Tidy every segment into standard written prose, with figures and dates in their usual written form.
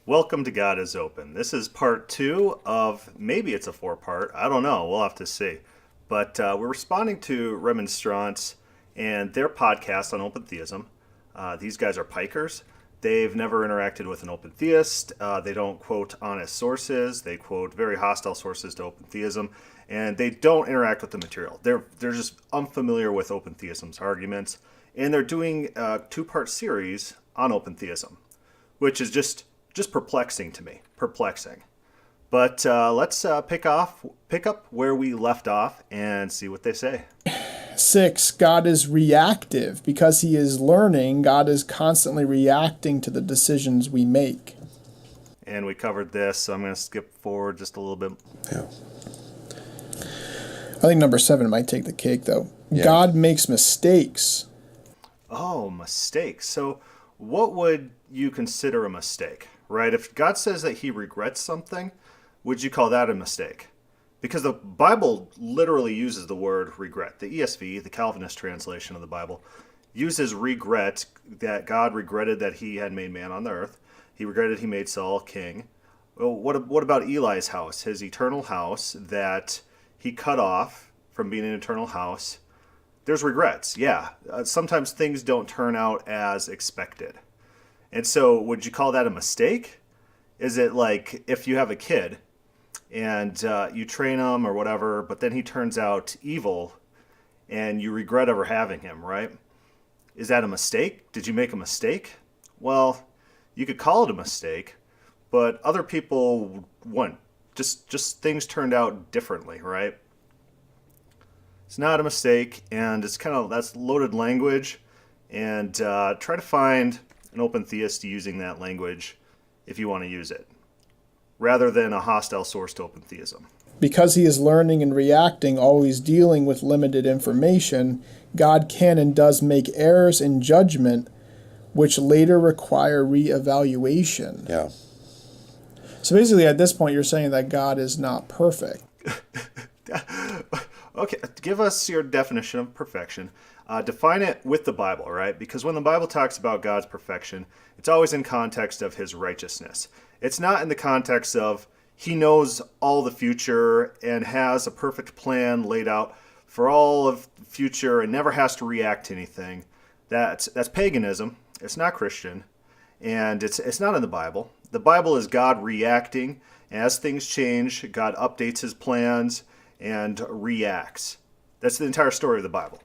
Welcome to God is Open. This is part two of, maybe it's a four-part, I don't know, we'll have to see. But we're responding to Remonstrance and their podcast on open theism. These guys are pikers. They've never interacted with an open theist. They don't quote honest sources. They quote very hostile sources to open theism. And they don't interact with the material. They're just unfamiliar with open theism's arguments. And they're doing a two-part series on open theism, which is just perplexing to me. Perplexing. But let's pick up where we left off and see what they say. 6, God is reactive. Because he is learning, God is constantly reacting to the decisions we make. And we covered this, so I'm going to skip forward just a little bit. Yeah. I think number 7 might take the cake, though. Yeah. God makes mistakes. Oh, mistakes. So what would you consider a mistake, right? If God says that he regrets something, would you call that a mistake? Because the Bible literally uses the word regret. The ESV, the Calvinist translation of the Bible, uses regret, that God regretted that he had made man on the earth. He regretted he made Saul king. Well, what about Eli's house, his eternal house that he cut off from being an eternal house? There's regrets, yeah. Sometimes things don't turn out as expected. And so would you call that a mistake? Is it like if you have a kid and you train him or whatever, but then he turns out evil and you regret ever having him, right? Is that a mistake? Did you make a mistake? Well, you could call it a mistake, but other people wouldn't. Just things turned out differently, right? It's not a mistake, and it's that's loaded language, and try to find an open theist using that language if you want to use it, rather than a hostile source to open theism. Because he is learning and reacting, always dealing with limited information, God can and does make errors in judgment, which later require reevaluation. Yeah. So basically, at this point, you're saying that God is not perfect. Okay, give us your definition of perfection. Define it with the Bible, right? Because when the Bible talks about God's perfection, it's always in context of his righteousness. It's not in the context of he knows all the future and has a perfect plan laid out for all of the future and never has to react to anything. That's paganism. It's not Christian. And it's not in the Bible. The Bible is God reacting. As things change, God updates his plans and reacts. That's the entire story of the Bible.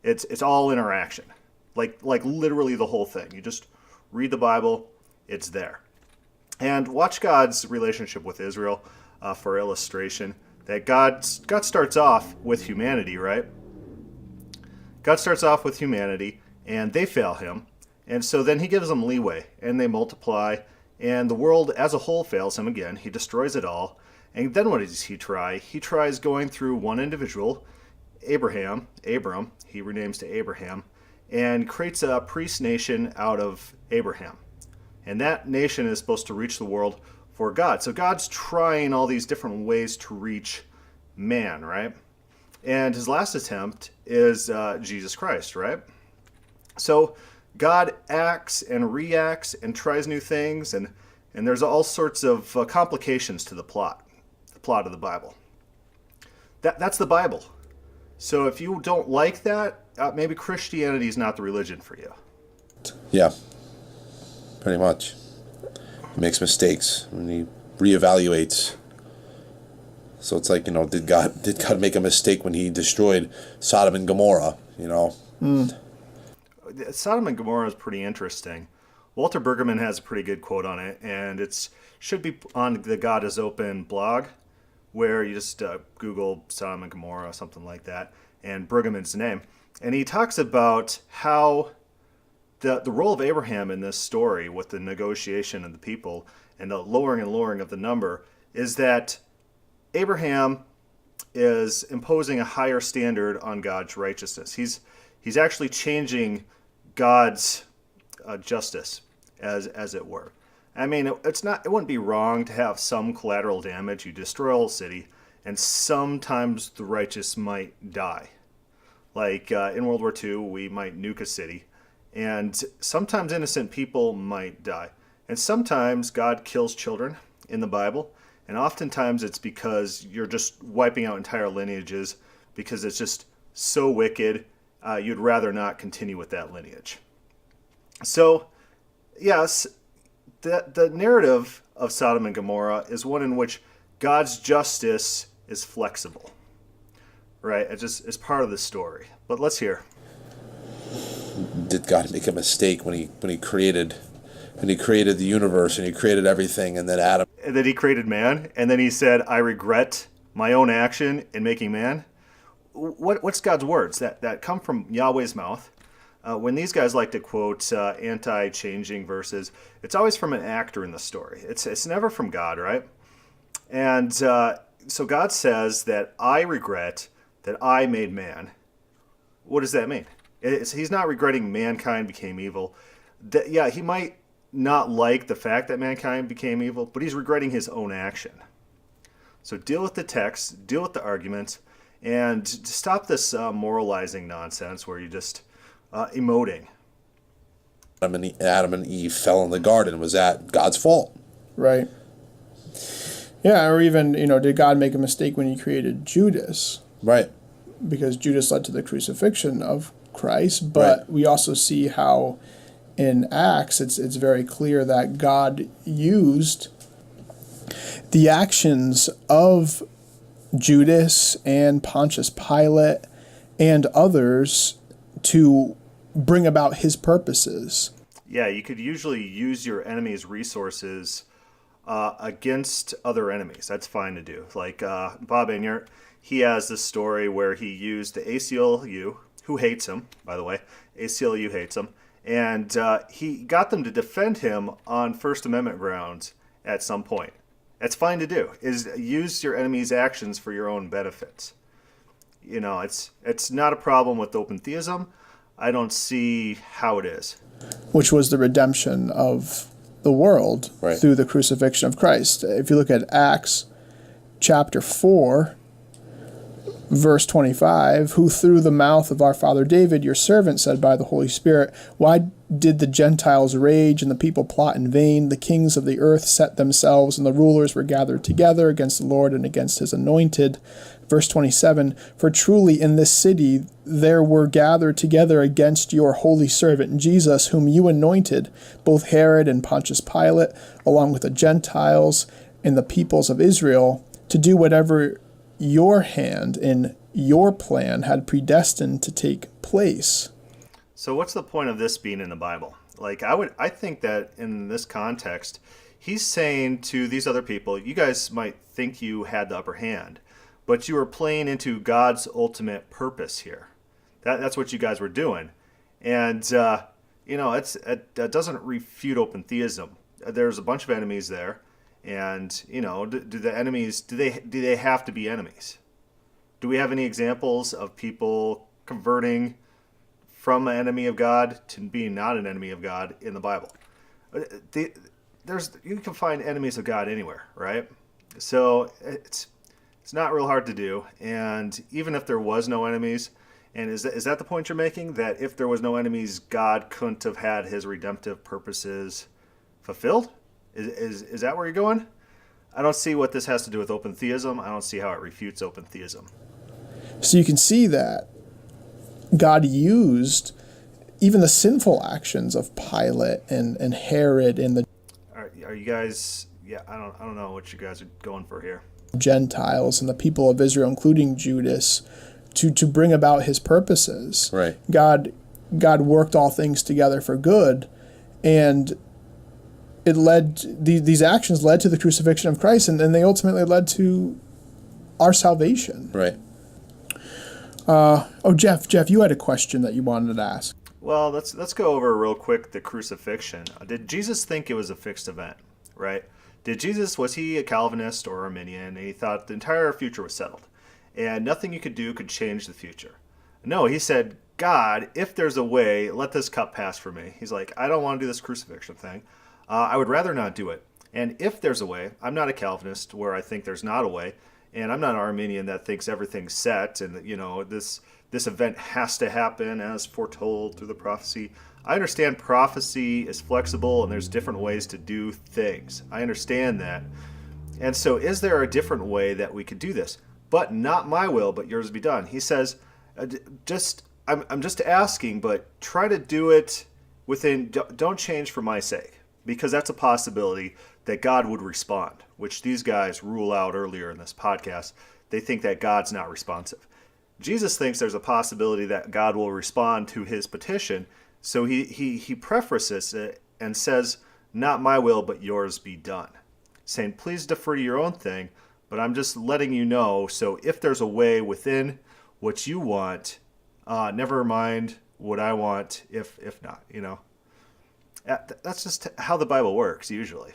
It's all interaction. Like literally the whole thing. You just read the Bible, it's there. And watch God's relationship with Israel for illustration. That God starts off with humanity, right? God starts off with humanity, and they fail him. And so then he gives them leeway, and they multiply, and the world as a whole fails him again. He destroys it all. And then what does he try? He tries going through one individual, Abram, he renames to Abraham, and creates a priest nation out of Abraham. And that nation is supposed to reach the world for God. So God's trying all these different ways to reach man, right? And his last attempt is Jesus Christ, right? So God acts and reacts and tries new things, and there's all sorts of complications to the plot of the Bible. That's the Bible. So if you don't like that, maybe Christianity is not the religion for you. Yeah. Pretty much. He makes mistakes and he reevaluates. So it's like, did God make a mistake when he destroyed Sodom and Gomorrah, Sodom and Gomorrah is pretty interesting. Walter Brueggemann has a pretty good quote on it, and it should be on the God is Open blog, where you just Google Sodom and Gomorrah or something like that, and Brueggemann's name. And he talks about how the role of Abraham in this story with the negotiation of the people and the lowering and lowering of the number is that Abraham is imposing a higher standard on God's righteousness. He's actually changing God's justice, as it were. I mean, it wouldn't be wrong to have some collateral damage. You destroy a whole city, and sometimes the righteous might die. Like in World War II, we might nuke a city, and sometimes innocent people might die. And sometimes God kills children in the Bible, and oftentimes it's because you're just wiping out entire lineages because it's just so wicked, you'd rather not continue with that lineage. So, yes, the narrative of Sodom and Gomorrah is one in which God's justice is flexible, right? It just is part of the story. But let's hear. Did God make a mistake when he created the universe and he created everything, and then Adam? And then he created man, and then he said, "I regret my own action in making man." What's God's words that come from Yahweh's mouth? When these guys like to quote anti-changing verses, it's always from an actor in the story. It's never from God, right? And so God says that I regret that I made man. What does that mean? He's not regretting mankind became evil. Yeah, he might not like the fact that mankind became evil, but he's regretting his own action. So deal with the text, deal with the arguments, and stop this moralizing nonsense where you're just emoting. Adam and Eve fell in the garden. Was that God's fault? Right. Yeah, or even, did God make a mistake when he created Judas? Right. Because Judas led to the crucifixion of Christ, but Right. we also see how in Acts it's very clear that God used the actions of Judas and Pontius Pilate and others to bring about his purposes. Yeah, you could usually use your enemy's resources against other enemies. That's fine to do. Like Bob Enyart, he has this story where he used the ACLU, who hates him, by the way. ACLU hates him. And he got them to defend him on First Amendment grounds at some point. That's fine to do, is use your enemy's actions for your own benefits. It's not a problem with open theism. I don't see how it is. Which was the redemption of the world Right. through the crucifixion of Christ. If you look at Acts chapter 4, verse 25, who through the mouth of our father David, your servant, said by the Holy Spirit, why did the Gentiles rage and the people plot in vain? The kings of the earth set themselves, and the rulers were gathered together against the Lord and against his anointed. Verse 27, for truly in this city there were gathered together against your holy servant Jesus, whom you anointed, both Herod and Pontius Pilate, along with the Gentiles and the peoples of Israel, to do whatever your hand and your plan had predestined to take place. So what's the point of this being in the Bible? I think that in this context, he's saying to these other people, you guys might think you had the upper hand, but you were playing into God's ultimate purpose here. That's what you guys were doing. And, it doesn't refute open theism. There's a bunch of enemies there. And, do the enemies, do they have to be enemies? Do we have any examples of people converting from an enemy of God to being not an enemy of God in the Bible? You can find enemies of God anywhere, right? So it's not real hard to do. And even if there was no enemies, and is that the point you're making? That if there was no enemies, God couldn't have had his redemptive purposes fulfilled? Is that where you're going? I don't see what this has to do with open theism. I don't see how it refutes open theism. So you can see that God used even the sinful actions of Pilate and Herod and the Are you guys? Yeah, I don't know what you guys are going for here. Gentiles and the people of Israel, including Judas, to bring about his purposes. Right. God worked all things together for good, and it these actions led to the crucifixion of Christ, and then they ultimately led to our salvation. Right. Jeff, you had a question that you wanted to ask. Well, let's go over real quick the crucifixion. Did Jesus think it was a fixed event, right? Was he a Calvinist or Arminian, and he thought the entire future was settled, and nothing you could do could change the future? No, he said, God, if there's a way, let this cup pass for me. He's like, I don't want to do this crucifixion thing. I would rather not do it. And if there's a way, I'm not a Calvinist where I think there's not a way, and I'm not an Arminian that thinks everything's set and this event has to happen as foretold through the prophecy. I understand prophecy is flexible and there's different ways to do things. I understand that. And so is there a different way that we could do this? But not my will, but yours be done. He says, I'm just asking, but try to do it within, don't change for my sake. Because that's a possibility that God would respond, which these guys rule out earlier in this podcast. They think that God's not responsive. Jesus thinks there's a possibility that God will respond to his petition, so he prefaces it and says, not my will, but yours be done. Saying, please defer to your own thing, but I'm just letting you know, so if there's a way within what you want, never mind what I want, if not, That's just how the Bible works, usually.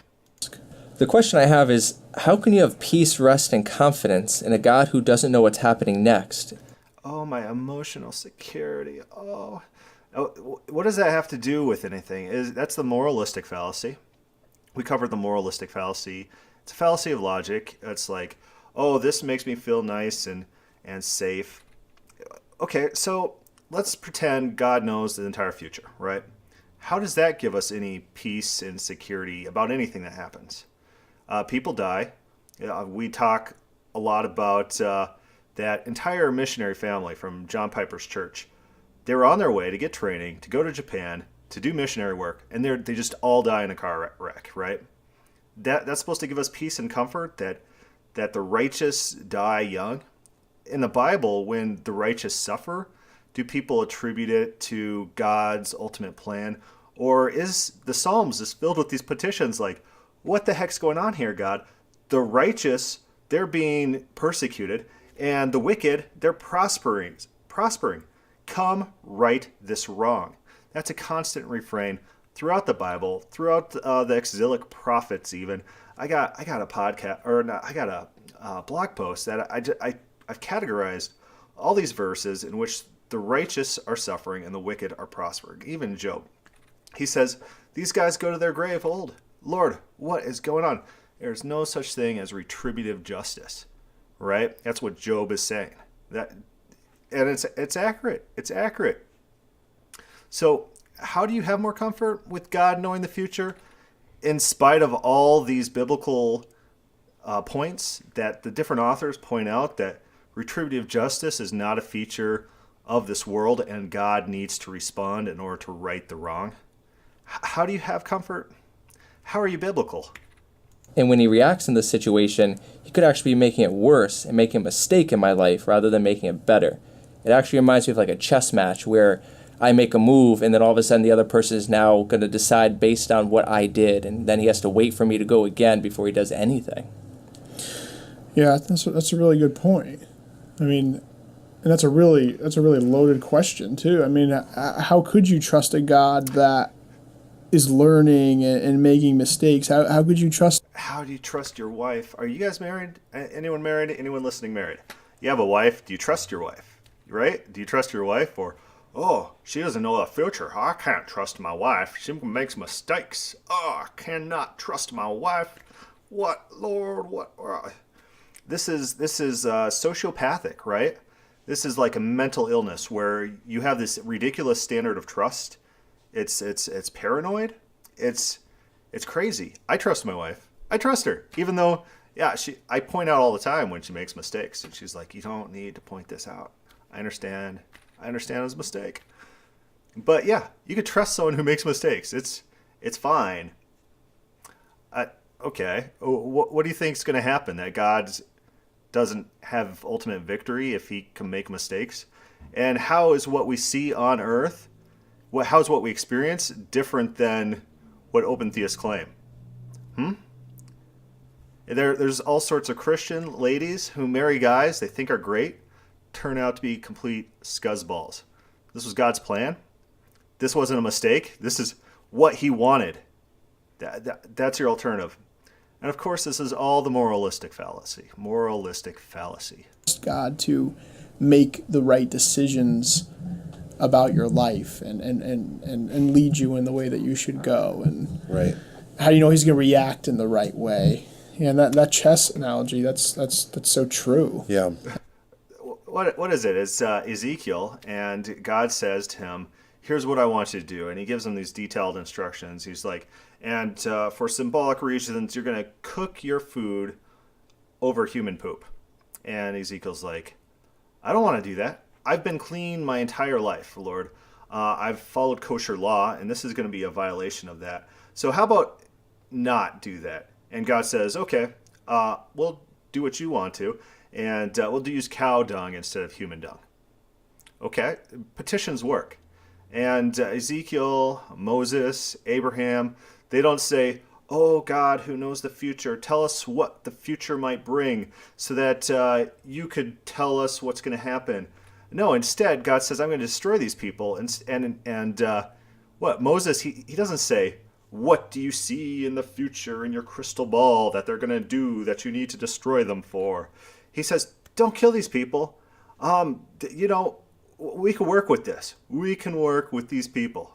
The question I have is, how can you have peace, rest, and confidence in a God who doesn't know what's happening next? Oh, my emotional security. Oh, what does that have to do with anything? That's the moralistic fallacy. We covered the moralistic fallacy. It's a fallacy of logic. It's like, oh, this makes me feel nice and safe. Okay, so let's pretend God knows the entire future, right? How does that give us any peace and security about anything that happens? People die. We talk a lot about that entire missionary family from John Piper's church. They were on their way to get training, to go to Japan, to do missionary work, and they just all die in a car wreck, right? That's supposed to give us peace and comfort that the righteous die young. In the Bible, when the righteous suffer, do people attribute it to God's ultimate plan? Or is the Psalms is filled with these petitions like, what the heck's going on here, God? The righteous, they're being persecuted, and the wicked, they're prospering. Come right this wrong. That's a constant refrain throughout the Bible, throughout the exilic prophets even. I got a podcast, or not, I got a blog post that I've categorized all these verses in which the righteous are suffering and the wicked are prospering. Even Job. He says, these guys go to their grave old. Lord, what is going on? There's no such thing as retributive justice, right? That's what Job is saying. And it's accurate. It's accurate. So how do you have more comfort with God knowing the future in spite of all these biblical points that the different authors point out that retributive justice is not a feature of this world and God needs to respond in order to right the wrong? How do you have comfort? How are you biblical? And when he reacts in this situation, he could actually be making it worse and making a mistake in my life rather than making it better. It actually reminds me of like a chess match where I make a move and then all of a sudden the other person is now going to decide based on what I did, and then he has to wait for me to go again before he does anything. Yeah, that's a really good point. I mean, and that's a really loaded question too. I mean, how could you trust a God that is learning and making mistakes? How could you trust? How do you trust your wife? Are you guys married? Anyone married? Anyone listening married? You have a wife. Do you trust your wife? Right? Do you trust your wife? Or, oh, she doesn't know the future. I can't trust my wife. She makes mistakes. Oh, I cannot trust my wife. What, Lord? What? This is sociopathic, right? This is like a mental illness where you have this ridiculous standard of trust. It's paranoid. It's crazy. I trust my wife. I trust her, even though, yeah, I point out all the time when she makes mistakes, and she's like, you don't need to point this out. I understand it was a mistake. But yeah, you could trust someone who makes mistakes. It's fine. Okay. What do you think is going to happen? That God doesn't have ultimate victory if he can make mistakes? And how is what we see on earth, how's what we experience different than what open theists claim? There's all sorts of Christian ladies who marry guys they think are great, turn out to be complete scuzzballs. This was God's plan. This wasn't a mistake. This is what he wanted. That's your alternative. And of course, this is all the moralistic fallacy. Moralistic fallacy. God to make the right decisions about your life and lead you in the way that you should go. And Right. how do you know he's going to react in the right way? And that chess analogy, that's so true. Yeah. What is it? It's Ezekiel, and God says to him, here's what I want you to do. And he gives them these detailed instructions. He's like, and for symbolic reasons, you're going to cook your food over human poop. And Ezekiel's like, I don't want to do that. I've been clean my entire life, Lord. I've followed kosher law, and this is going to be a violation of that. So how about not do that? And God says, okay, we'll do what you want to, and we'll use cow dung instead of human dung. Okay, petitions work. And Ezekiel, Moses, Abraham, they don't say, oh, God, who knows the future, tell us what the future might bring so that you could tell us what's going to happen. No, instead, God says, I'm going to destroy these people. And what? Moses, he doesn't say, what do you see in the future in your crystal ball that they're going to do that you need to destroy them for? He says, don't kill these people. We can work with this. We can work with these people.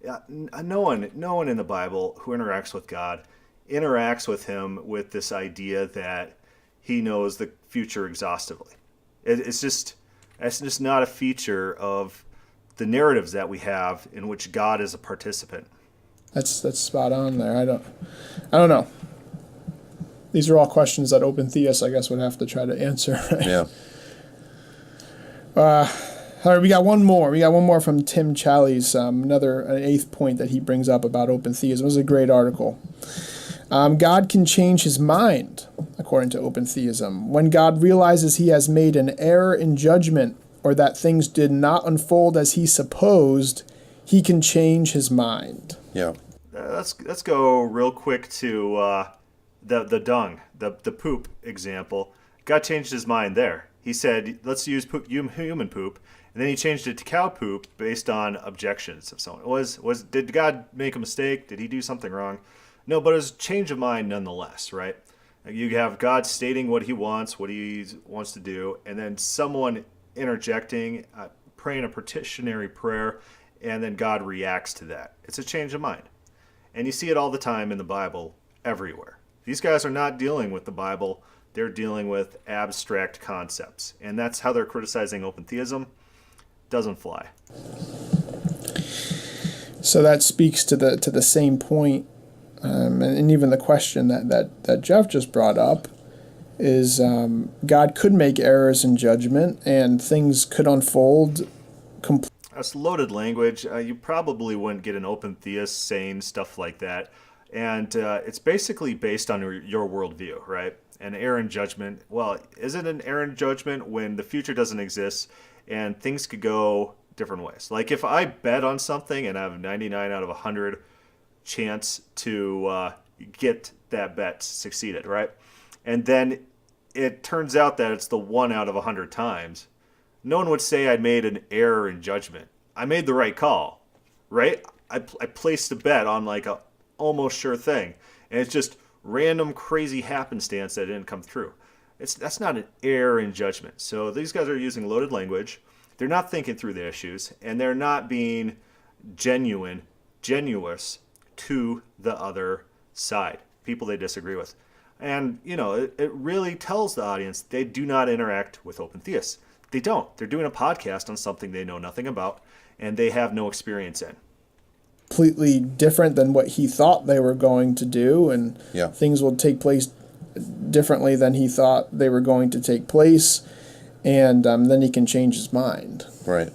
Yeah, no one in the Bible who interacts with God interacts with him with this idea that he knows the future exhaustively. It's just not a feature of the narratives that we have in which God is a participant. That's spot on there. I don't know. These are all questions that open theists, I guess, would have to try to answer. Right? Yeah. All right, we got one more. We got one more from Tim Challies, an 8th point that he brings up about open theism. It was a great article. God can change his mind, according to open theism. When God realizes he has made an error in judgment or that things did not unfold as he supposed, he can change his mind. Yeah. Let's go real quick to the dung, the poop example. God changed his mind there. He said, let's use human poop. And then he changed it to cow poop based on objections of someone. Did God make a mistake? Did he do something wrong? No, but it was a change of mind nonetheless, right? You have God stating what he wants to do, and then someone interjecting, praying a petitionary prayer, and then God reacts to that. It's a change of mind. And you see it all the time in the Bible, everywhere. These guys are not dealing with the Bible. They're dealing with abstract concepts. And that's how they're criticizing open theism. Doesn't fly. So that speaks to the same point, and even the question that Jeff just brought up is God could make errors in judgment and things could unfold completely. That's loaded language. You probably wouldn't get an open theist saying stuff like that. And it's basically based on your worldview, right? An error in judgment. Well, is it an error in judgment when the future doesn't exist and things could go different ways? Like if I bet on something and I have 99 out of 100 chance to get that bet succeeded, right? And then it turns out that it's the 1 out of 100 times. No one would say I made an error in judgment. I made the right call, right? I placed a bet on like a almost sure thing, and it's just random crazy happenstance that didn't come through. That's not an error in judgment. So these guys are using loaded language. They're not thinking through the issues, and they're not being genuine to the other side, people they disagree with. And, it really tells the audience they do not interact with open theists. They don't. They're doing a podcast on something they know nothing about, and they have no experience in. Completely different than what he thought they were going to do, and things will take place differently than he thought they were going to take place, and then he can change his mind. Right.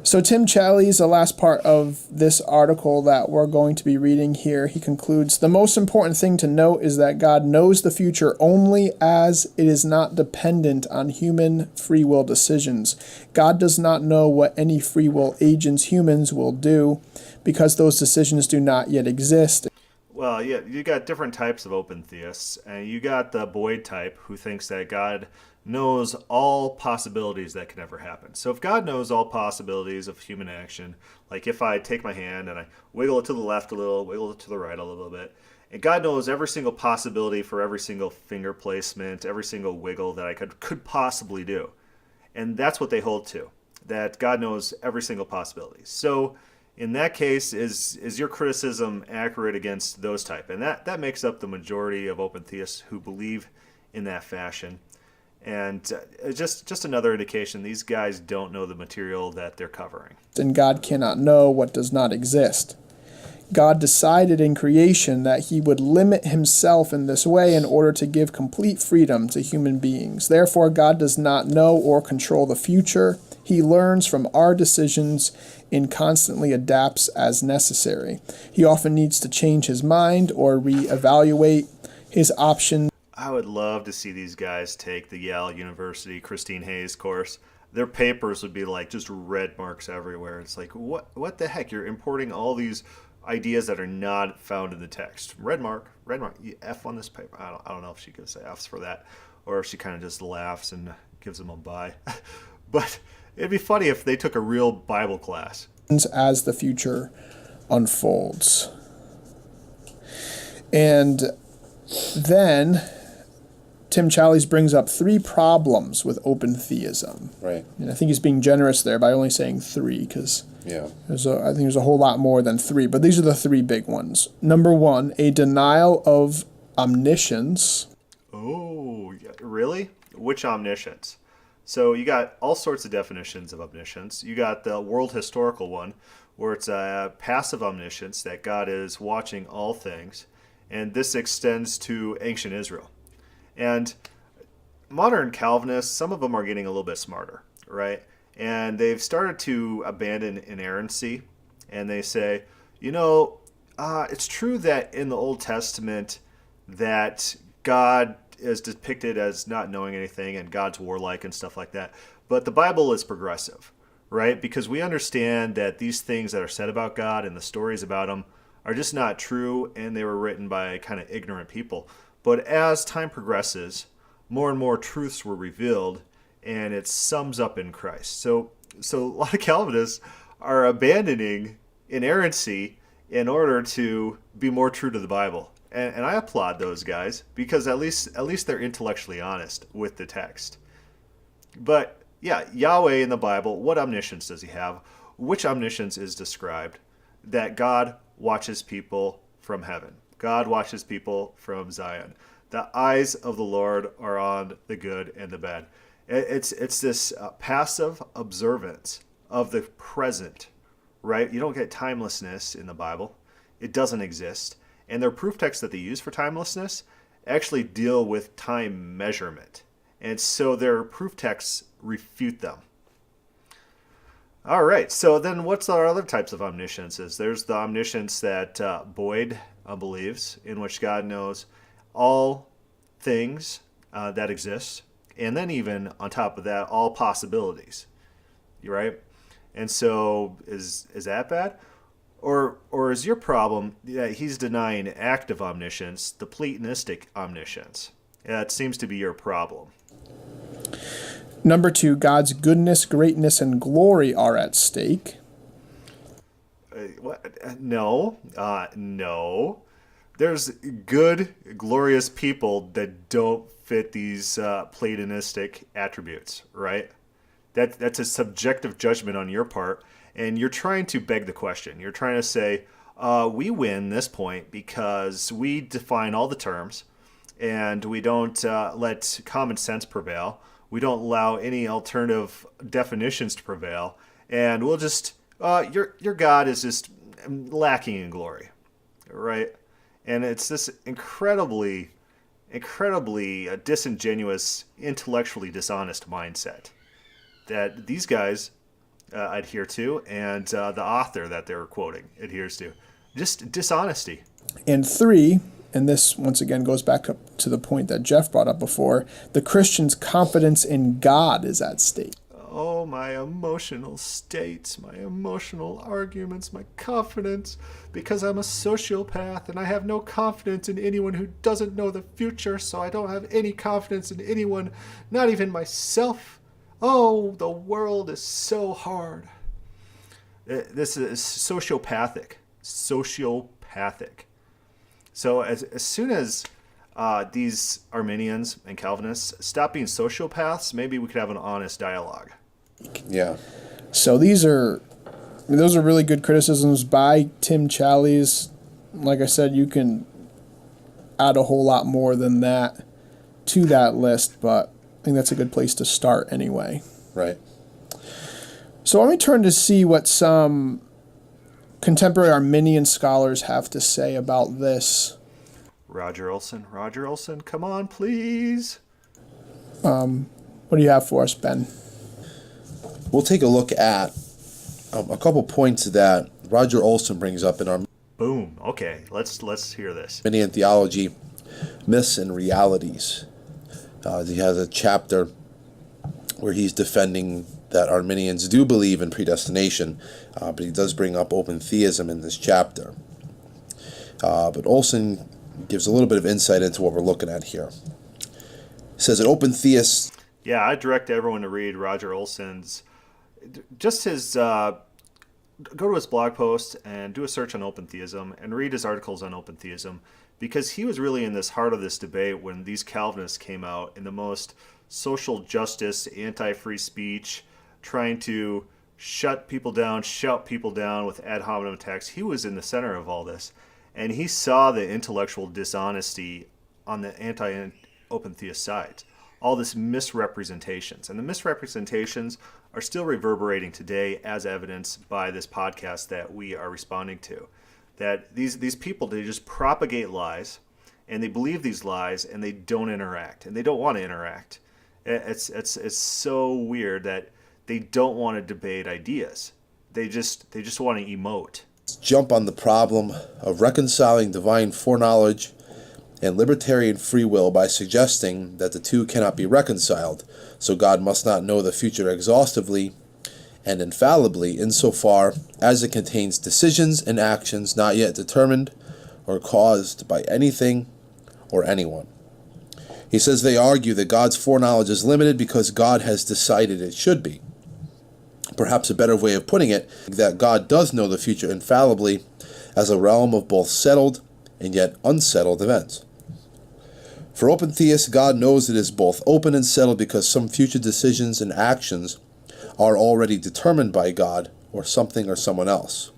So Tim Challies, the last part of this article that we're going to be reading here, he concludes, the most important thing to note is that God knows the future only as it is not dependent on human free will decisions. God does not know what any free will agents humans will do because those decisions do not yet exist. Well, yeah, you got different types of open theists. And you got the Boyd type who thinks that God knows all possibilities that can ever happen. So if God knows all possibilities of human action, like if I take my hand and I wiggle it to the left a little, wiggle it to the right a little bit, and God knows every single possibility for every single finger placement, every single wiggle that I could possibly do. And that's what they hold to, that God knows every single possibility. So in that case, is your criticism accurate against those type? And that makes up the majority of open theists who believe in that fashion. And just another indication these guys don't know the material that they're covering. And God cannot know what does not exist. God decided in creation that he would limit himself in this way in order to give complete freedom to human beings. Therefore, God does not know or control the future. He learns from our decisions and constantly adapts as necessary. He often needs to change his mind or reevaluate his options. I would love to see these guys take the Yale University Christine Hayes course. Their papers would be like just red marks everywhere. It's like, what the heck? You're importing all these ideas that are not found in the text. Red mark, you F on this paper. I don't know if she could say F's for that, or if she kind of just laughs and gives them a bye. But it'd be funny if they took a real Bible class. As the future unfolds. And then Tim Challies brings up 3 problems with open theism. Right. And I think he's being generous there by only saying 3, because Yeah. I think there's a whole lot more than 3, but these are the 3 big ones. Number 1, a denial of omniscience. Oh, really? Which omniscience? So you got all sorts of definitions of omniscience. You got the world historical one, where it's a passive omniscience, that God is watching all things, and this extends to ancient Israel. And modern Calvinists, some of them are getting a little bit smarter, right? And they've started to abandon inerrancy, and they say, it's true that in the Old Testament that God is depicted as not knowing anything and God's warlike and stuff like that. But the Bible is progressive, right? Because we understand that these things that are said about God and the stories about him are just not true, and they were written by kind of ignorant people. But as time progresses, more and more truths were revealed, and it sums up in Christ. So a lot of Calvinists are abandoning inerrancy in order to be more true to the Bible. And I applaud those guys, because at least they're intellectually honest with the text. But yeah, Yahweh in the Bible, what omniscience does he have? Which omniscience is described? That God watches people from heaven. God watches people from Zion. The eyes of the Lord are on the good and the bad. It's this passive observance of the present, right? You don't get timelessness in the Bible. It doesn't exist. And their proof texts that they use for timelessness actually deal with time measurement. And so their proof texts refute them. All right, so then what's our other types of omnisciences? There's the omniscience that Boyd believes, in which God knows all things that exist, and then even on top of that, all possibilities. You right? And so is that bad? Or is your problem that he's denying active omniscience, the Platonistic omniscience? That seems to be your problem. Number 2, God's goodness, greatness, and glory are at stake. What? No. No. There's good, glorious people that don't fit these Platonistic attributes, right? That's a subjective judgment on your part, and you're trying to beg the question. You're trying to say, we win this point because we define all the terms, and we don't let common sense prevail. We don't allow any alternative definitions to prevail, and we'll just your God is just lacking in glory, right? And it's this incredibly disingenuous, intellectually dishonest mindset that these guys adhere to, and the author that they're quoting adheres to. Just dishonesty. And 3, and this once again goes back up to the point that Jeff brought up before, the Christian's confidence in God is at stake. Oh, my emotional states, my emotional arguments, my confidence, because I'm a sociopath and I have no confidence in anyone who doesn't know the future, so I don't have any confidence in anyone, not even myself. Oh, the world is so hard. This is sociopathic. Sociopathic. So as soon as these Arminians and Calvinists stop being sociopaths, maybe we could have an honest dialogue. Yeah. So those are really good criticisms by Tim Challies. Like I said, you can add a whole lot more than that to that list, but I think that's a good place to start anyway. Right. So let me turn to see what some contemporary Arminian scholars have to say about this. Roger Olson, come on, please. What do you have for us, Ben? We'll take a look at a couple points that Roger Olson brings up in our Boom. Okay, let's hear this. Arminian Theology, Myths and Realities. He has a chapter where he's defending that Arminians do believe in predestination, but he does bring up open theism in this chapter. But Olson gives a little bit of insight into what we're looking at here. He says that open theists... Yeah, I direct everyone to read Roger Olson's, just his, go to his blog post and do a search on open theism and read his articles on open theism, because he was really in this heart of this debate when these Calvinists came out in the most social justice, anti-free speech, trying to shut people down, shout people down with ad hominem attacks. He was in the center of all this, and he saw the intellectual dishonesty on the anti-open theist side. All this misrepresentations. And the misrepresentations are still reverberating today, as evidenced by this podcast that we are responding to. That these people, they just propagate lies, and they believe these lies, and they don't interact, and they don't want to interact. It's so weird that they don't want to debate ideas. They just want to emote. Jump on the problem of reconciling divine foreknowledge and libertarian free will by suggesting that the two cannot be reconciled, so God must not know the future exhaustively and infallibly insofar as it contains decisions and actions not yet determined or caused by anything or anyone. He says they argue that God's foreknowledge is limited because God has decided it should be. Perhaps a better way of putting it, that God does know the future infallibly as a realm of both settled and yet unsettled events. For open theists, God knows it is both open and settled because some future decisions and actions are already determined by God or something or someone else.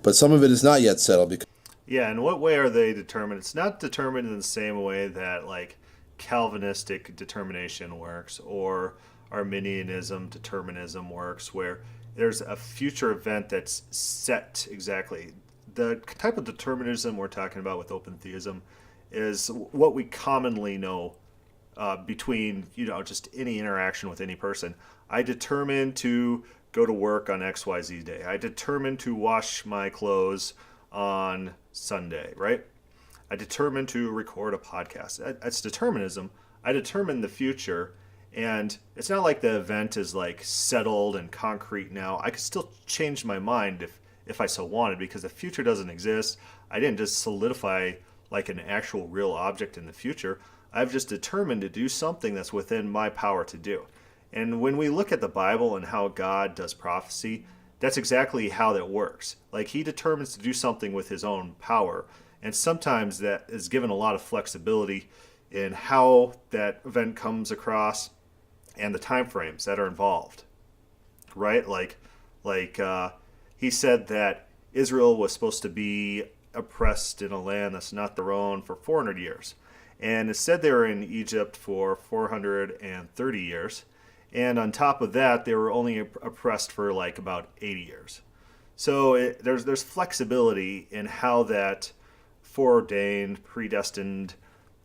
But some of it is not yet settled because... Yeah, in what way are they determined? It's not determined in the same way that, like, Calvinistic determination works or Arminianism determinism works, where there's a future event that's set exactly. The type of determinism we're talking about with open theism is what we commonly know between, just any interaction with any person. I determine to go to work on XYZ day. I determine to wash my clothes on Sunday, right? I determine to record a podcast. That's determinism. I determine the future, and it's not like the event is like settled and concrete now. I could still change my mind if I so wanted, because the future doesn't exist. I didn't just solidify like an actual real object in the future. I've just determined to do something that's within my power to do. And when we look at the Bible and how God does prophecy, that's exactly how that works. Like, he determines to do something with his own power, and sometimes that is given a lot of flexibility in how that event comes across and the time frames that are involved, right? Like he said that Israel was supposed to be oppressed in a land that's not their own for 400 years. And it said they were in Egypt for 430 years. And on top of that, they were only oppressed for like about 80 years. So there's flexibility in how that foreordained, predestined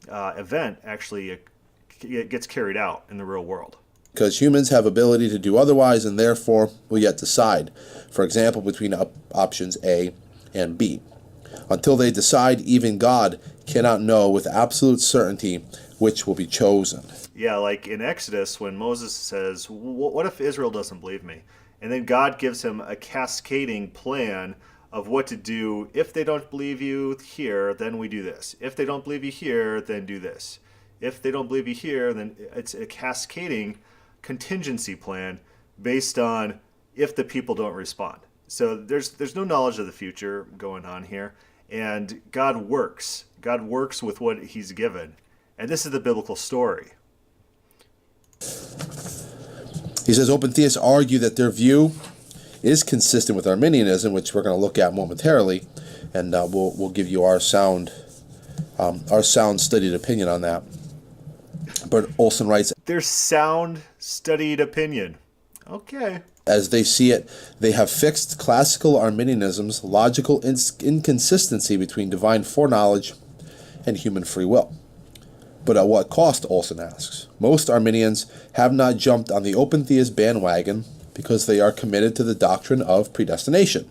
event actually gets carried out in the real world. Because humans have ability to do otherwise and therefore will yet decide, for example, between options A and B. Until they decide, even God cannot know with absolute certainty which will be chosen. Yeah, like in Exodus, when Moses says, what if Israel doesn't believe me? And then God gives him a cascading plan of what to do. If they don't believe you here, then we do this. If they don't believe you here, then do this. If they don't believe you here, then it's a cascading contingency plan based on if the people don't respond. So there's no knowledge of the future going on here, and God works. God works with what he's given. And this is the biblical story. He says open theists argue that their view is consistent with Arminianism, which we're going to look at momentarily, and we'll give you our sound studied opinion on that. But Olson writes, Their sound, studied opinion. Okay. As they see it, they have fixed classical Arminianism's logical inconsistency between divine foreknowledge and human free will. But at what cost, Olson asks. Most Arminians have not jumped on the open theist bandwagon because they are committed to the doctrine of predestination.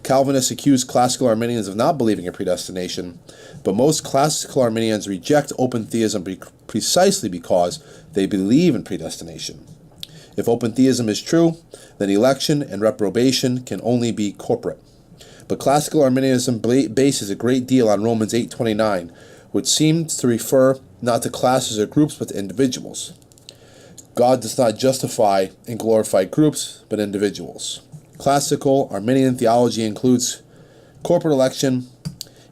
Calvinists accuse classical Arminians of not believing in predestination, but most classical Arminians reject open theism precisely because they believe in predestination. If open theism is true, then election and reprobation can only be corporate. But classical Arminianism bases a great deal on Romans 8:29, which seems to refer not to classes or groups but to individuals. God does not justify and glorify groups but individuals. Classical Arminian theology includes corporate election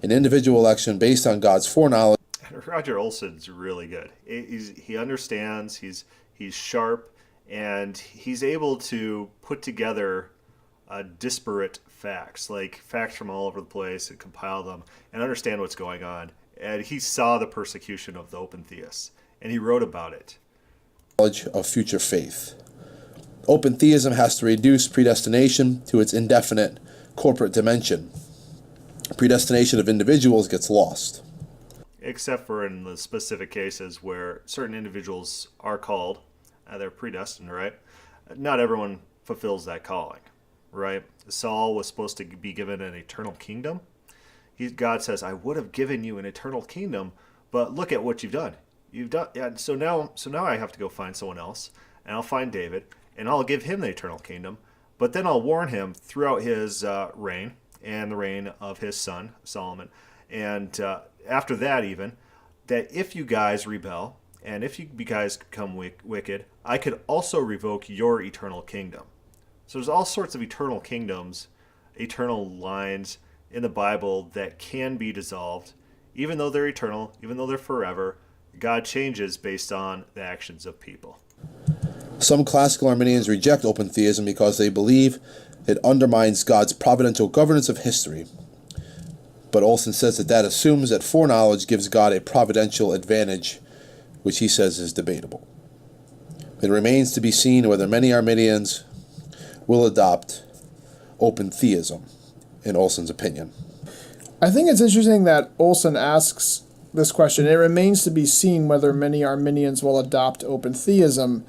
and individual election based on God's foreknowledge. Roger Olson's really good. He understands, he's sharp, and he's able to put together disparate facts, like facts from all over the place, and compile them and understand what's going on. And he saw the persecution of the open theists, and he wrote about it. Of future faith. Open theism has to reduce predestination to its indefinite corporate dimension. Predestination of individuals gets lost. Except for in the specific cases where certain individuals are called, they're predestined, right? Not everyone fulfills that calling, right? Saul was supposed to be given an eternal kingdom. God says, I would have given you an eternal kingdom, but look at what you've done. So now I have to go find someone else, and I'll find David, and I'll give him the eternal kingdom, but then I'll warn him throughout his reign and the reign of his son, Solomon, and after that even, that if you guys rebel, and if you guys become wicked, I could also revoke your eternal kingdom. So there's all sorts of eternal kingdoms, eternal lines in the Bible that can be dissolved. Even though they're eternal, even though they're forever, God changes based on the actions of people. Some classical Arminians reject open theism because they believe it undermines God's providential governance of history. But Olson says that assumes that foreknowledge gives God a providential advantage, which he says is debatable. It remains to be seen whether many Arminians will adopt open theism, in Olson's opinion. I think it's interesting that Olson asks this question. It remains to be seen whether many Arminians will adopt open theism.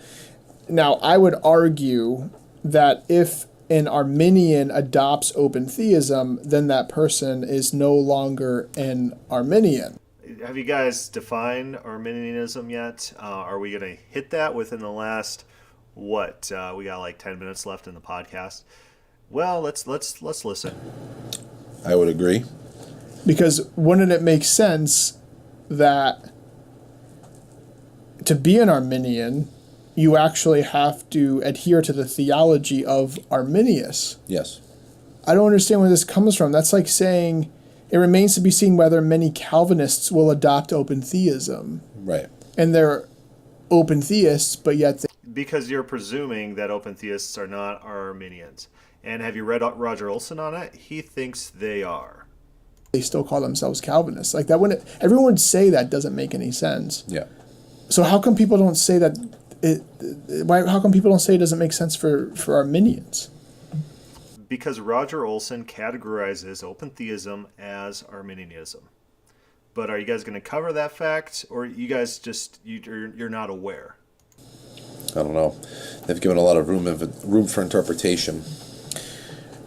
Now, I would argue that if an Arminian adopts open theism, then that person is no longer an Arminian. Have you guys defined Arminianism yet? Are we going to hit that within the last, we got like 10 minutes left in the podcast? Well, let's listen. I would agree. Because wouldn't it make sense that to be an Arminian, you actually have to adhere to the theology of Arminius? Yes. I don't understand where this comes from. That's like saying it remains to be seen whether many Calvinists will adopt open theism. Right. And they're open theists, but yet because you're presuming that open theists are not Arminians. And have you read Roger Olson on it? He thinks they are. They still call themselves Calvinists. Like that wouldn't everyone would say that doesn't make any sense. Yeah. So how come people don't say that how come people don't say it doesn't make sense for Arminians? Because Roger Olson categorizes open theism as Arminianism. But are you guys going to cover that fact, or you guys you're not aware? I don't know. They've given a lot of room for interpretation.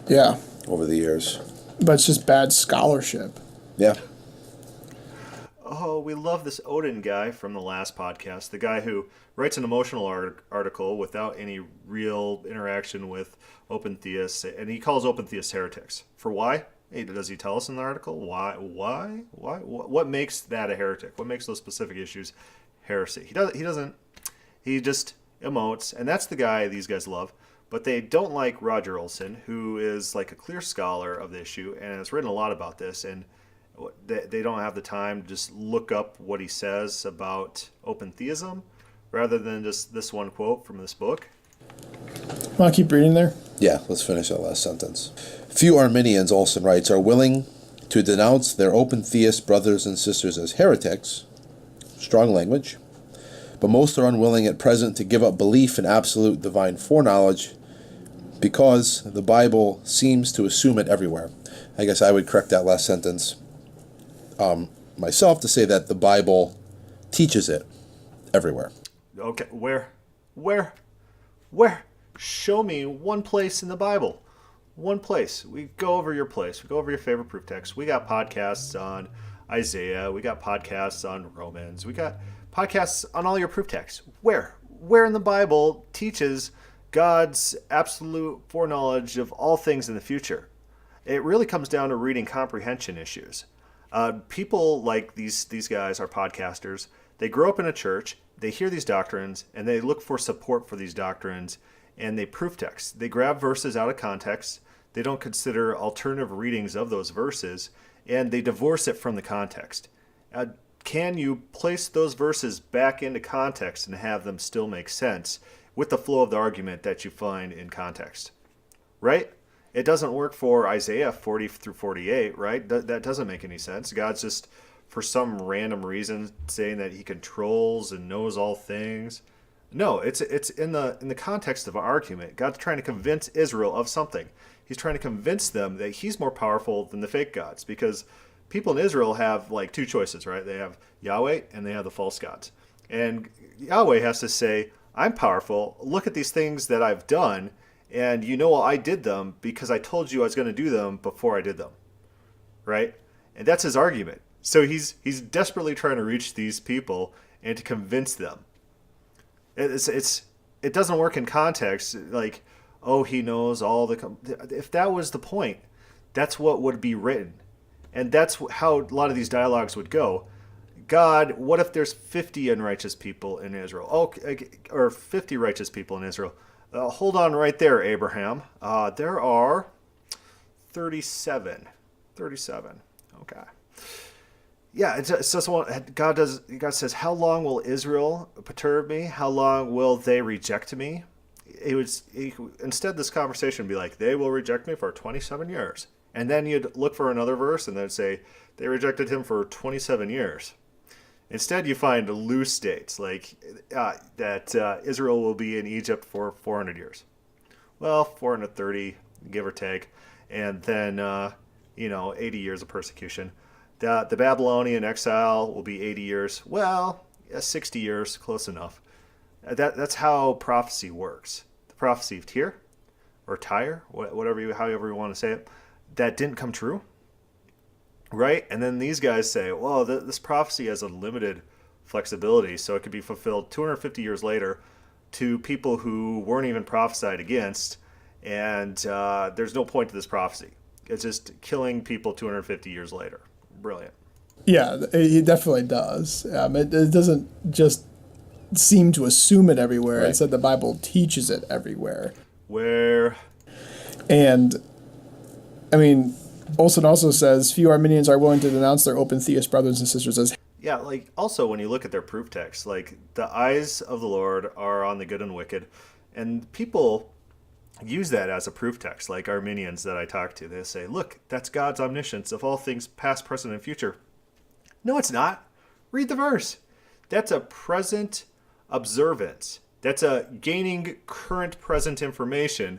Yeah. Over the years. But it's just bad scholarship. Yeah. Oh, we love this Odin guy from the last podcast, the guy who writes an emotional article without any real interaction with open theists, and he calls open theists heretics. For why? Hey, does he tell us in the article? Why? What makes that a heretic? What makes those specific issues heresy? He doesn't. He just emotes, and that's the guy these guys love. But they don't like Roger Olson, who is like a clear scholar of the issue and has written a lot about this, and they don't have the time to just look up what he says about open theism rather than just this one quote from this book. Want to keep reading there? Yeah, let's finish that last sentence. Few Arminians, Olson writes, are willing to denounce their open theist brothers and sisters as heretics, strong language, but most are unwilling at present to give up belief in absolute divine foreknowledge because the Bible seems to assume it everywhere. I guess I would correct that last sentence myself to say that the Bible teaches it everywhere. Okay, where? Show me one place in the Bible. One place. We go over your place. We go over your favorite proof text. We got podcasts on Isaiah. We got podcasts on Romans. We got podcasts on all your proof texts. Where in the Bible teaches God's absolute foreknowledge of all things in the future? It really comes down to reading comprehension issues. People like these guys are podcasters. They grow up in a church. They hear these doctrines, and they look for support for these doctrines, and they proof text. They grab verses out of context. They don't consider alternative readings of those verses, and they divorce it from the context. Can you place those verses back into context and have them still make sense with the flow of the argument that you find in context? Right? It doesn't work for Isaiah 40 through 48, right? That doesn't make any sense. God's just, for some random reason, saying that he controls and knows all things. No, it's in the context of an argument. God's trying to convince Israel of something. He's trying to convince them that he's more powerful than the fake gods, because people in Israel have like two choices, right? They have Yahweh and they have the false gods. And Yahweh has to say, I'm powerful. Look at these things that I've done, and you know I did them because I told you I was going to do them before I did them, right? And that's his argument. So he's desperately trying to reach these people and to convince them. It doesn't work in context. Like, oh, he knows all the. If that was the point, that's what would be written, and that's how a lot of these dialogues would go. God, what if there's 50 unrighteous people in Israel? Oh, or 50 righteous people in Israel. Hold on right there, Abraham. There are 37. 37. Okay. Yeah, it's just God says, how long will Israel perturb me? How long will they reject me? Instead, this conversation would be like, they will reject me for 27 years. And then you'd look for another verse and they'd say, they rejected him for 27 years. Instead, you find loose dates, like that Israel will be in Egypt for 400 years. Well, 430, give or take. And then, 80 years of persecution. The Babylonian exile will be 80 years. Well, 60 years, close enough. That's how prophecy works. The prophecy of Tyre, or Tyre, however you want to say it, that didn't come true, right? And then these guys say, well, this prophecy has a limited flexibility, so it could be fulfilled 250 years later to people who weren't even prophesied against, and there's no point to this prophecy. It's just killing people 250 years later. Brilliant. Yeah, it definitely does. It doesn't just seem to assume it everywhere. Right. It's that the Bible teaches it everywhere. Where? And, I mean, Olson also says, few Arminians are willing to denounce their open theist brothers and sisters as... Yeah, like, also when you look at their proof text, like, the eyes of the Lord are on the good and wicked, and people use that as a proof text, like Arminians that I talk to. They say, look, that's God's omniscience of all things past, present, and future. No, it's not. Read the verse. That's a present observance. That's a gaining current present information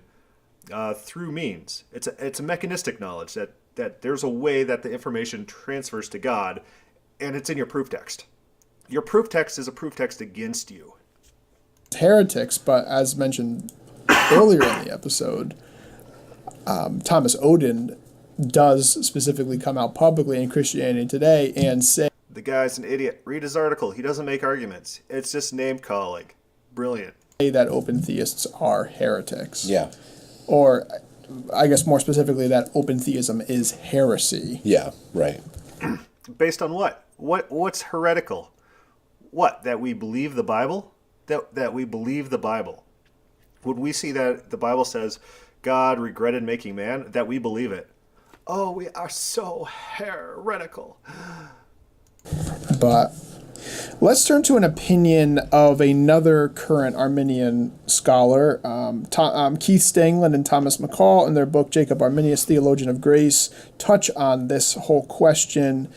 through means. It's a mechanistic knowledge that there's a way that the information transfers to God, and it's in your proof text. Your proof text is a proof text against you. Heretics, but as mentioned earlier in the episode, Thomas Oden does specifically come out publicly in Christianity Today and say, the guy's an idiot. Read his article. He doesn't make arguments. It's just name calling. Brilliant. that open theists are heretics. Yeah. Or, I guess more specifically, that open theism is heresy. Yeah, right. Based on what? What's heretical? What? That we believe the Bible? That we believe the Bible. Would we see that the Bible says God regretted making man? That we believe it. Oh, we are so heretical. But let's turn to an opinion of another current Arminian scholar, Keith Stanglin and Thomas McCall, in their book Jacob Arminius, Theologian of Grace, touch on this whole question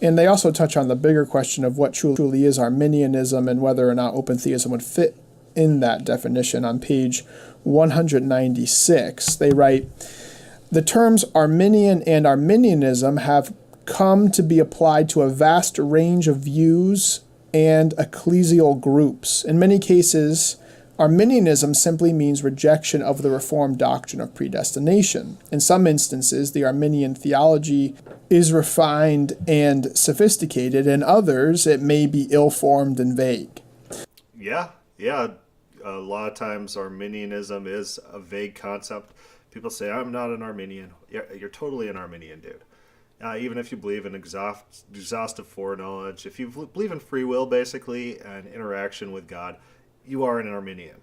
And they also touch on the bigger question of what truly is Arminianism and whether or not open theism would fit in that definition. On page 196, they write, "The terms Arminian and Arminianism have come to be applied to a vast range of views and ecclesial groups. In many cases, Arminianism simply means rejection of the Reformed doctrine of predestination. In some instances, the Arminian theology is refined and sophisticated. In others, it may be ill-formed and vague." Yeah. A lot of times Arminianism is a vague concept. People say, I'm not an Arminian. You're totally an Arminian, dude. Even if you believe in exhaustive foreknowledge, if you believe in free will, basically, and interaction with God, you are an Arminian.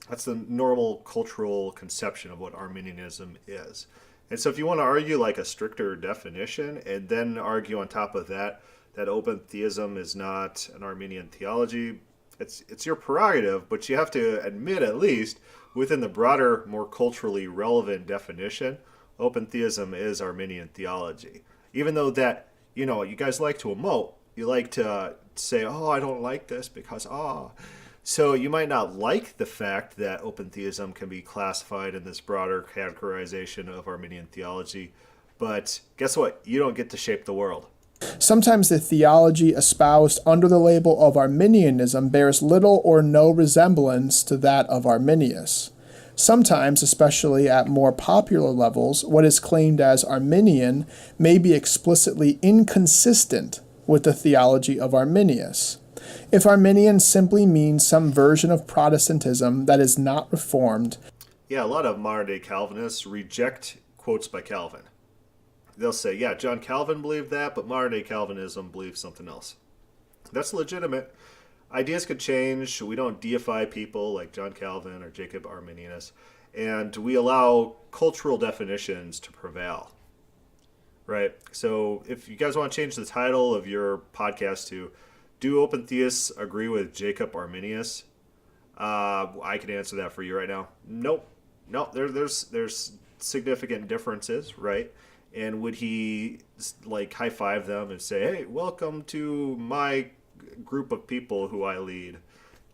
That's the normal cultural conception of what Arminianism is. And so if you want to argue like a stricter definition and then argue on top of that open theism is not an Arminian theology, it's your prerogative, but you have to admit, at least within the broader, more culturally relevant definition, open theism is Arminian theology. Even though that, you guys like to emote, you like to say, oh, I don't like this because, So you might not like the fact that open theism can be classified in this broader categorization of Arminian theology, but guess what? You don't get to shape the world. Sometimes the theology espoused under the label of Arminianism bears little or no resemblance to that of Arminius. Sometimes, especially at more popular levels, what is claimed as Arminian may be explicitly inconsistent with the theology of Arminius. If Arminian simply means some version of Protestantism that is not Reformed. Yeah, a lot of modern-day Calvinists reject quotes by Calvin. They'll say, yeah, John Calvin believed that, but modern-day Calvinism believes something else. That's legitimate. Ideas could change. We don't deify people like John Calvin or Jacob Arminius, and we allow cultural definitions to prevail. Right? So if you guys want to change the title of your podcast to "Do Open Theists Agree with Jacob Arminius?" I can answer that for you right now. Nope. No, there's significant differences, right? And would he like high five them and say, "Hey, welcome to my group of people who I lead"?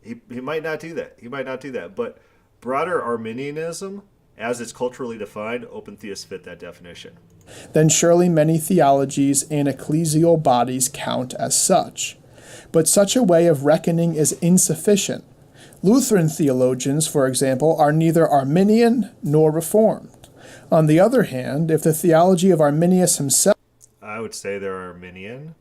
He might not do that. But broader Arminianism, as it's culturally defined, open theists fit that definition. Then surely many theologies and ecclesial bodies count as such. But such a way of reckoning is insufficient. Lutheran theologians, for example, are neither Arminian nor Reformed. On the other hand, if the theology of Arminius himself, I would say they're Arminian,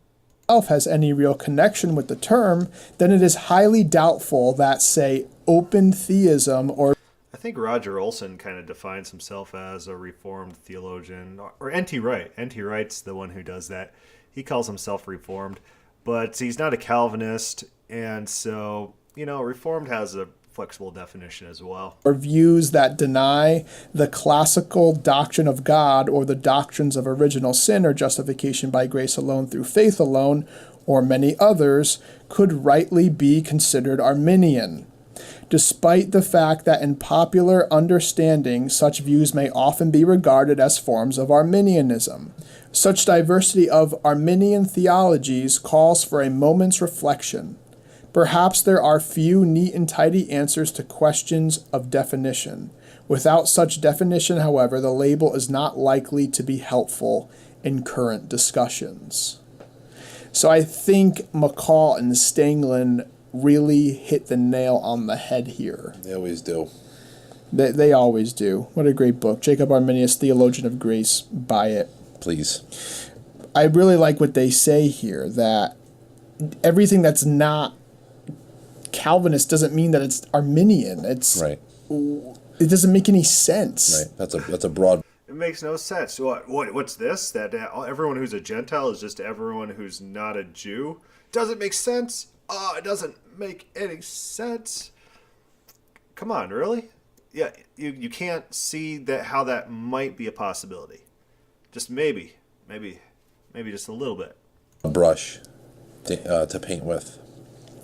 has any real connection with the term, then it is highly doubtful that, say, open theism or... I think Roger Olson kind of defines himself as a Reformed theologian, or N.T. Wright. N.T. Wright's the one who does that. He calls himself Reformed, but he's not a Calvinist, and so, Reformed has a flexible definition as well. Or views that deny the classical doctrine of God or the doctrines of original sin or justification by grace alone through faith alone, or many others, could rightly be considered Arminian. Despite the fact that in popular understanding such views may often be regarded as forms of Arminianism. Such diversity of Arminian theologies calls for a moment's reflection. Perhaps there are few neat and tidy answers to questions of definition. Without such definition, however, the label is not likely to be helpful in current discussions. So I think McCall and Stanglin really hit the nail on the head here. They always do. They always do. What a great book. Jacob Arminius, Theologian of Grace. Buy it. Please. I really like what they say here, that everything that's not Calvinist doesn't mean that it's Arminian. It's right. It doesn't make any sense. Right. That's a broad. It makes no sense. What's this? That everyone who's a Gentile is just everyone who's not a Jew? Doesn't make sense. It doesn't make any sense. Come on, really? Yeah, you can't see that how that might be a possibility. Just maybe just a little bit. A brush to paint with.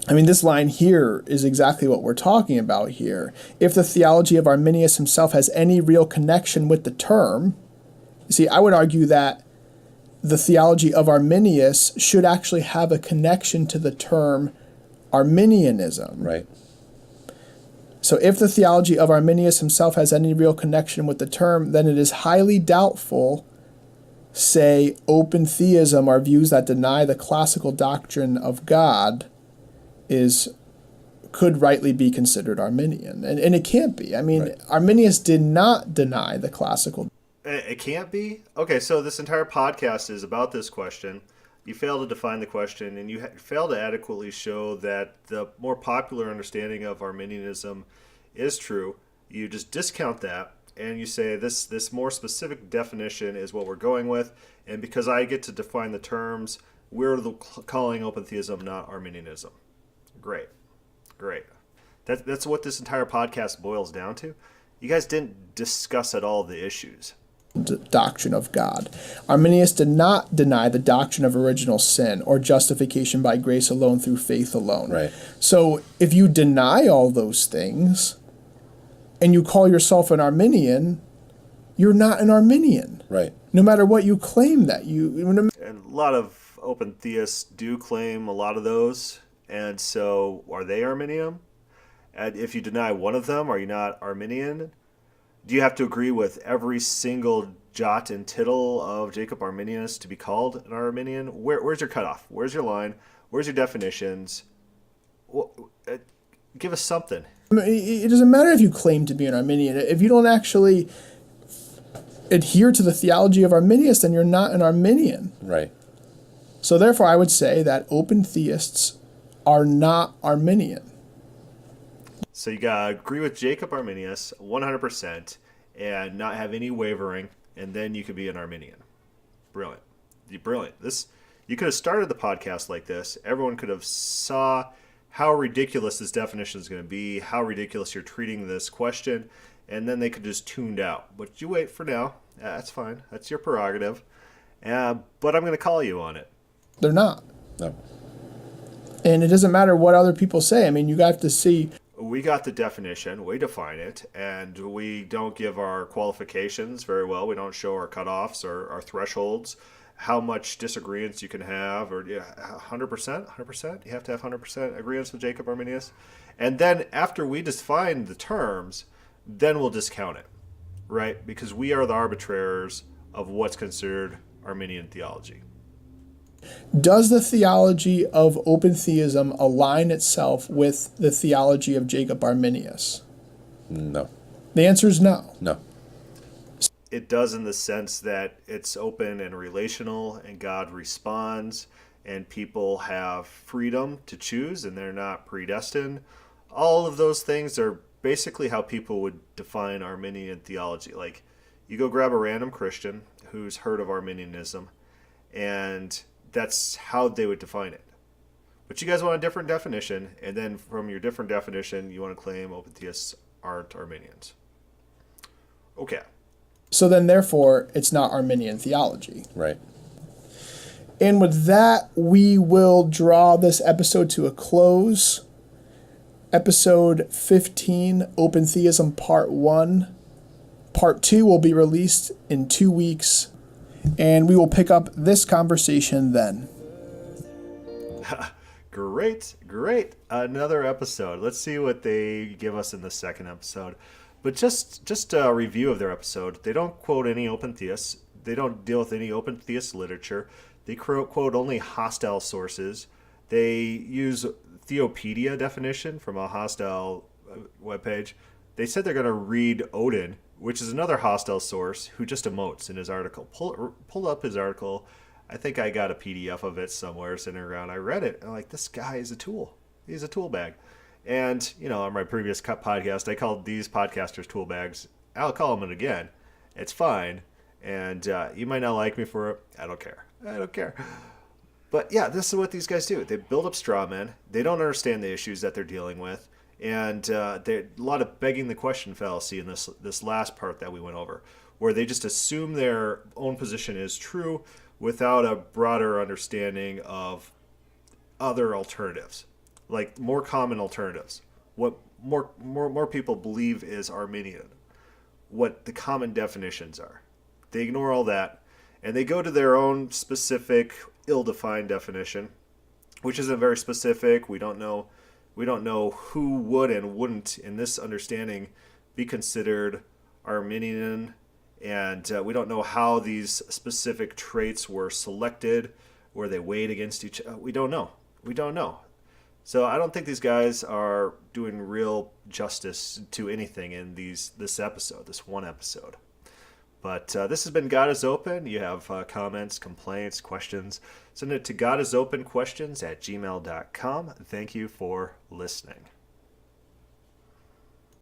I mean, this line here is exactly what we're talking about here. If the theology of Arminius himself has any real connection with the term, you see, I would argue that the theology of Arminius should actually have a connection to the term Arminianism. Right. So if the theology of Arminius himself has any real connection with the term, then it is highly doubtful, say, open theism, or views that deny the classical doctrine of God, could rightly be considered Arminian. And it can't be. I mean, Right. Arminius did not deny the classical. It can't be? Okay, so this entire podcast is about this question. You fail to define the question, and you fail to adequately show that the more popular understanding of Arminianism is true. You just discount that, and you say this more specific definition is what we're going with, and because I get to define the terms, we're calling open theism, not Arminianism. Great. That's what this entire podcast boils down to. You guys didn't discuss at all the issues. Doctrine of God. Arminius did not deny the doctrine of original sin or justification by grace alone through faith alone. Right. So if you deny all those things and you call yourself an Arminian, you're not an Arminian. Right. No matter what you claim that you. And a lot of open theists do claim a lot of those. And so are they Arminian? And if you deny one of them, are you not Arminian? Do you have to agree with every single jot and tittle of Jacob Arminius to be called an Arminian? Where's your cutoff? Where's your line? Where's your definitions? Give us something. It doesn't matter if you claim to be an Arminian. If you don't actually adhere to the theology of Arminius, then you're not an Arminian. Right. So therefore, I would say that open theists are not Arminian. So you gotta agree with Jacob Arminius 100% and not have any wavering, and then you could be an Arminian. Brilliant. Brilliant. You could have started the podcast like this. Everyone could have saw how ridiculous this definition is going to be, how ridiculous you're treating this question, and then they could just tuned out. But you wait for now. That's fine. That's your prerogative. But I'm going to call you on it. They're not. No. And it doesn't matter what other people say. I mean, you got to see. We got the definition, we define it, and we don't give our qualifications very well. We don't show our cutoffs or our thresholds, how much disagreements you can have, or 100%? You have to have 100% agreements with Jacob Arminius. And then after we define the terms, then we'll discount it, right? Because we are the arbitrators of what's considered Arminian theology. Does the theology of open theism align itself with the theology of Jacob Arminius? No. The answer is no. No. It does in the sense that it's open and relational, and God responds, and people have freedom to choose, and they're not predestined. All of those things are basically how people would define Arminian theology. Like, you go grab a random Christian who's heard of Arminianism, and that's how they would define it. But you guys want a different definition, and then from your different definition, you want to claim open theists aren't Arminians. Okay. So then, therefore, it's not Arminian theology. Right. And with that, we will draw this episode to a close. Episode 15, Open Theism Part 1. Part 2 will be released in 2 weeks. And we will pick up this conversation then. Great. Another episode. Let's see what they give us in the second episode. But just a review of their episode. They don't quote any open theists. They don't deal with any open theist literature. They quote only hostile sources. They use Theopedia definition from a hostile webpage. They said they're going to read Odin, which is another hostile source, who just emotes in his article. Pull up his article. I think I got a PDF of it somewhere sitting around. I read it. And I'm like, this guy is a tool. He's a tool bag. And, on my previous podcast, I called these podcasters tool bags. I'll call them it again. It's fine. And you might not like me for it. I don't care. But yeah, this is what these guys do. They build up straw men. They don't understand the issues that they're dealing with. And a lot of begging the question fallacy in this last part that we went over, where they just assume their own position is true without a broader understanding of other alternatives, like more common alternatives. What more people believe is Arminian, what the common definitions are. They ignore all that, And they go to their own specific, ill-defined definition, which isn't very specific. We don't know who would and wouldn't, in this understanding, be considered Arminian, and we don't know how these specific traits were selected, or they weighed against each other. We don't know. So I don't think these guys are doing real justice to anything in this one episode. But this has been God is Open. You have comments, complaints, questions, send it to godisopenquestions@gmail.com. Thank you for listening.